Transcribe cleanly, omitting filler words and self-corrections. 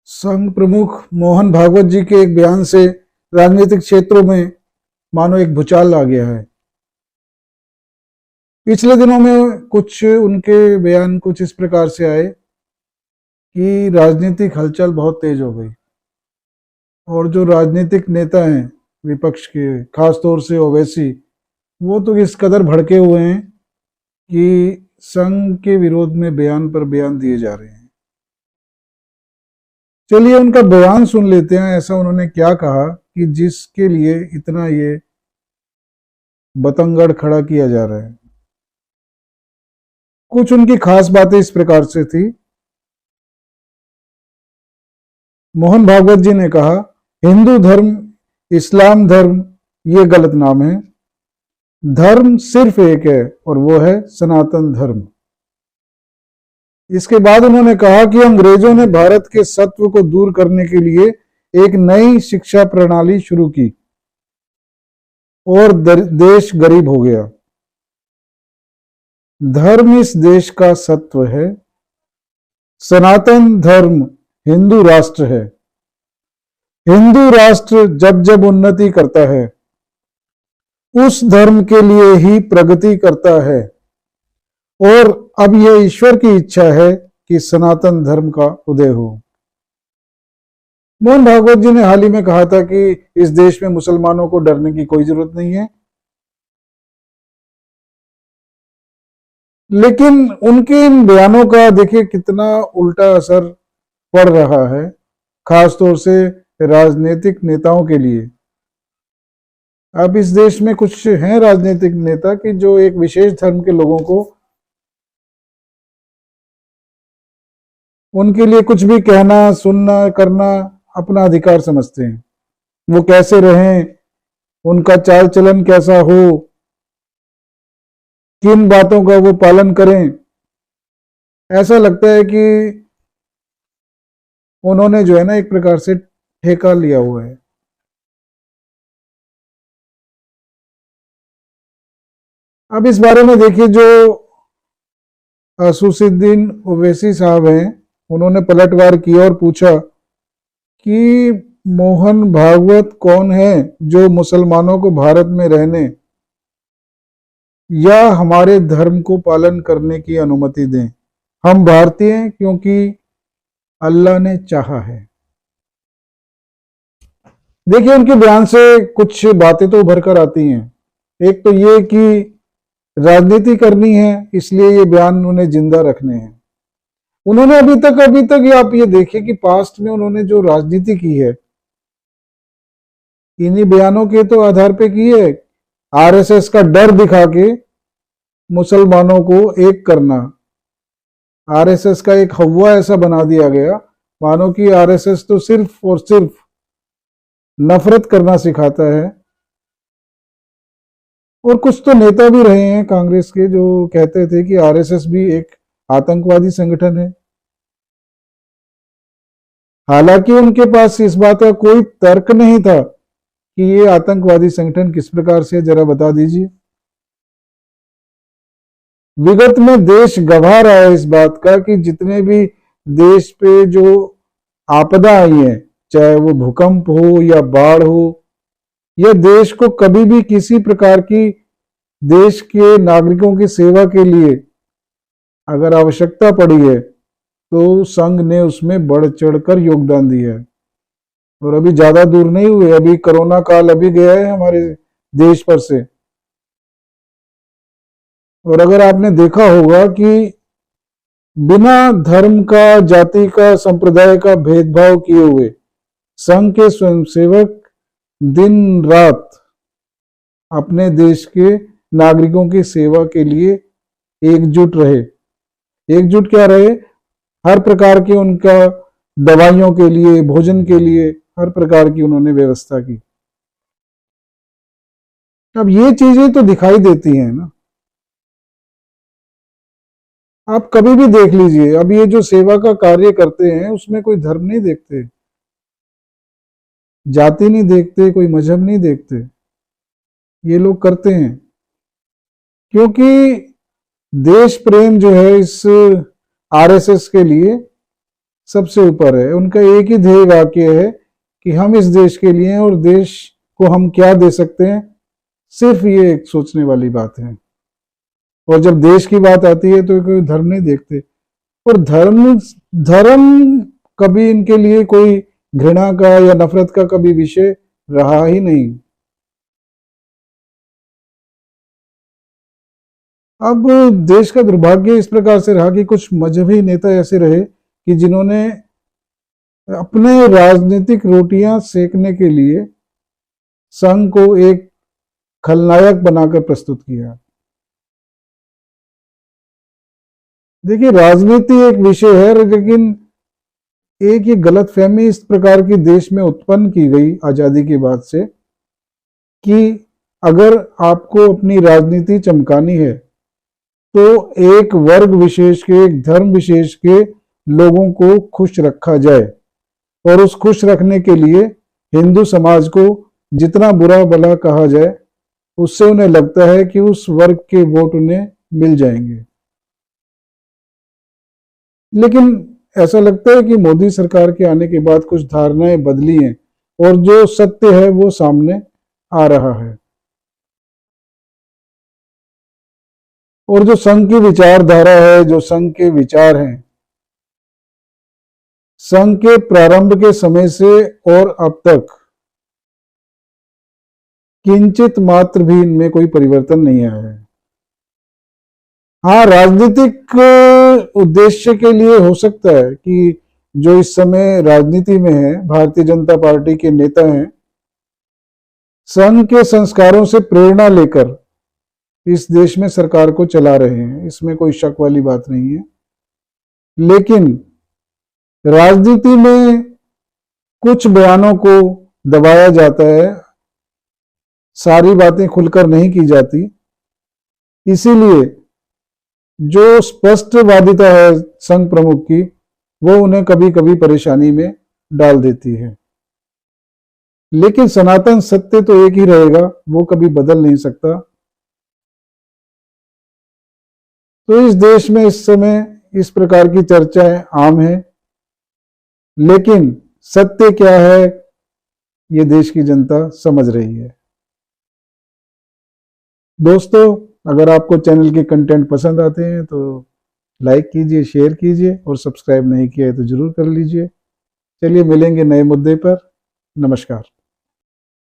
संघ प्रमुख मोहन भागवत जी के एक बयान से राजनीतिक क्षेत्रों में मानो एक भूचाल आ गया है। पिछले दिनों में कुछ उनके बयान कुछ इस प्रकार से आए कि राजनीतिक हलचल बहुत तेज हो गई और जो राजनीतिक नेता हैं विपक्ष के, खासतौर से ओवैसी, वो तो इस कदर भड़के हुए हैं कि संघ के विरोध में बयान पर बयान दिए जा रहे हैं। चलिए उनका बयान सुन लेते हैं। ऐसा उन्होंने क्या कहा कि जिसके लिए इतना ये बतंगड़ खड़ा किया जा रहा है। कुछ उनकी खास बातें इस प्रकार से थी। मोहन भागवत जी ने कहा, हिंदू धर्म, इस्लाम धर्म ये गलत नाम है। धर्म सिर्फ एक है और वो है सनातन धर्म। इसके बाद उन्होंने कहा कि अंग्रेजों ने भारत के सत्व को दूर करने के लिए एक नई शिक्षा प्रणाली शुरू की और देश गरीब हो गया। धर्म इस देश का सत्व है। सनातन धर्म हिंदू राष्ट्र है। हिंदू राष्ट्र जब जब उन्नति करता है उस धर्म के लिए ही प्रगति करता है और अब यह ईश्वर की इच्छा है कि सनातन धर्म का उदय हो। मोहन भागवत जी ने हाल ही में कहा था कि इस देश में मुसलमानों को डरने की कोई जरूरत नहीं है, लेकिन उनके इन बयानों का देखिए कितना उल्टा असर पड़ रहा है, खासतौर से राजनीतिक नेताओं के लिए। अब इस देश में कुछ हैं राजनीतिक नेता कि जो एक विशेष धर्म के लोगों को, उनके लिए कुछ भी कहना, सुनना, करना अपना अधिकार समझते हैं। वो कैसे रहें, उनका चाल चलन कैसा हो, किन बातों का वो पालन करें, ऐसा लगता है कि उन्होंने जो है ना एक प्रकार से ठेका लिया हुआ है। अब इस बारे में देखिए, जो असुद्दीन ओवैसी साहब हैं, उन्होंने पलटवार किया और पूछा कि मोहन भागवत कौन है जो मुसलमानों को भारत में रहने या हमारे धर्म को पालन करने की अनुमति दें। हम भारतीय हैं क्योंकि अल्लाह ने चाहा है। देखिए उनके बयान से कुछ बातें तो उभर कर आती हैं। एक तो ये कि राजनीति करनी है, इसलिए ये बयान उन्हें जिंदा रखने हैं। उन्होंने अभी तक आप ये देखिए कि पास्ट में उन्होंने जो राजनीति की है इन्हीं बयानों के तो आधार पे की है। आरएसएस का डर दिखा के मुसलमानों को एक करना, आरएसएस का एक हवा ऐसा बना दिया गया मानो कि आरएसएस तो सिर्फ और सिर्फ नफरत करना सिखाता है। और कुछ तो नेता भी रहे हैं कांग्रेस के जो कहते थे कि आरएसएस भी एक आतंकवादी संगठन है। हालांकि उनके पास इस बात का कोई तर्क नहीं था कि ये आतंकवादी संगठन किस प्रकार से, जरा बता दीजिए। विगत में देश गवाह रहा है इस बात का कि जितने भी देश पे जो आपदा आई है, चाहे वो भूकंप हो या बाढ़ हो, यह देश को कभी भी किसी प्रकार की देश के नागरिकों की सेवा के लिए अगर आवश्यकता पड़ी है तो संघ ने उसमें बढ़ चढ़कर योगदान दिया है। और अभी ज्यादा दूर नहीं हुए, अभी कोरोना काल अभी गया है हमारे देश पर से। और अगर आपने देखा होगा कि बिना धर्म का, जाति का, संप्रदाय का भेदभाव किए हुए संघ के स्वयंसेवक दिन रात अपने देश के नागरिकों की सेवा के लिए एकजुट रहे। एकजुट क्या रहे? हर प्रकार के उनका दवाइयों के लिए, भोजन के लिए हर प्रकार की उन्होंने व्यवस्था की। अब ये चीजें तो दिखाई देती हैं ना, आप कभी भी देख लीजिए। अब ये जो सेवा का कार्य करते हैं उसमें कोई धर्म नहीं देखते, जाति नहीं देखते, कोई मजहब नहीं देखते। ये लोग करते हैं क्योंकि देश प्रेम जो है इस आरएसएस के लिए सबसे ऊपर है। उनका एक ही ध्येय वाक्य है कि हम इस देश के लिए हैं और देश को हम क्या दे सकते हैं, सिर्फ ये एक सोचने वाली बात है। और जब देश की बात आती है तो कोई धर्म नहीं देखते, और धर्म धर्म कभी इनके लिए कोई घृणा का या नफरत का कभी विषय रहा ही नहीं। अब देश का दुर्भाग्य इस प्रकार से रहा कि कुछ मजहबी नेता ऐसे रहे कि जिन्होंने अपने राजनीतिक रोटियां सेकने के लिए संघ को एक खलनायक बनाकर प्रस्तुत किया। देखिए, राजनीति एक विषय है, लेकिन एक ये गलतफहमी इस प्रकार की देश में उत्पन्न की गई आजादी के बाद से कि अगर आपको अपनी राजनीति चमकानी है तो एक वर्ग विशेष के, एक धर्म विशेष के लोगों को खुश रखा जाए, और उस खुश रखने के लिए हिंदू समाज को जितना बुरा भला कहा जाए, उससे उन्हें लगता है कि उस वर्ग के वोट उन्हें मिल जाएंगे। लेकिन ऐसा लगता है कि मोदी सरकार के आने के बाद कुछ धारणाएं बदली हैं और जो सत्य है वो सामने आ रहा है। और जो संघ की विचारधारा है, जो संघ के विचार हैं, संघ के प्रारंभ के समय से और अब तक किंचित मात्र भी इनमें कोई परिवर्तन नहीं आया है। हाँ, राजनीतिक उद्देश्य के लिए हो सकता है कि जो इस समय राजनीति में है, भारतीय जनता पार्टी के नेता हैं, संघ के संस्कारों से प्रेरणा लेकर इस देश में सरकार को चला रहे हैं, इसमें कोई शक वाली बात नहीं है। लेकिन राजनीति में कुछ बयानों को दबाया जाता है, सारी बातें खुलकर नहीं की जाती, इसीलिए जो स्पष्टवादिता है संघ प्रमुख की, वो उन्हें कभी कभी परेशानी में डाल देती है। लेकिन सनातन सत्य तो एक ही रहेगा, वो कभी बदल नहीं सकता। तो इस देश में इस समय इस प्रकार की चर्चाएं आम है, लेकिन सत्य क्या है ये देश की जनता समझ रही है। दोस्तों, अगर आपको चैनल के कंटेंट पसंद आते हैं तो लाइक कीजिए, शेयर कीजिए, और सब्सक्राइब नहीं किया है तो जरूर कर लीजिए। चलिए मिलेंगे नए मुद्दे पर। नमस्कार।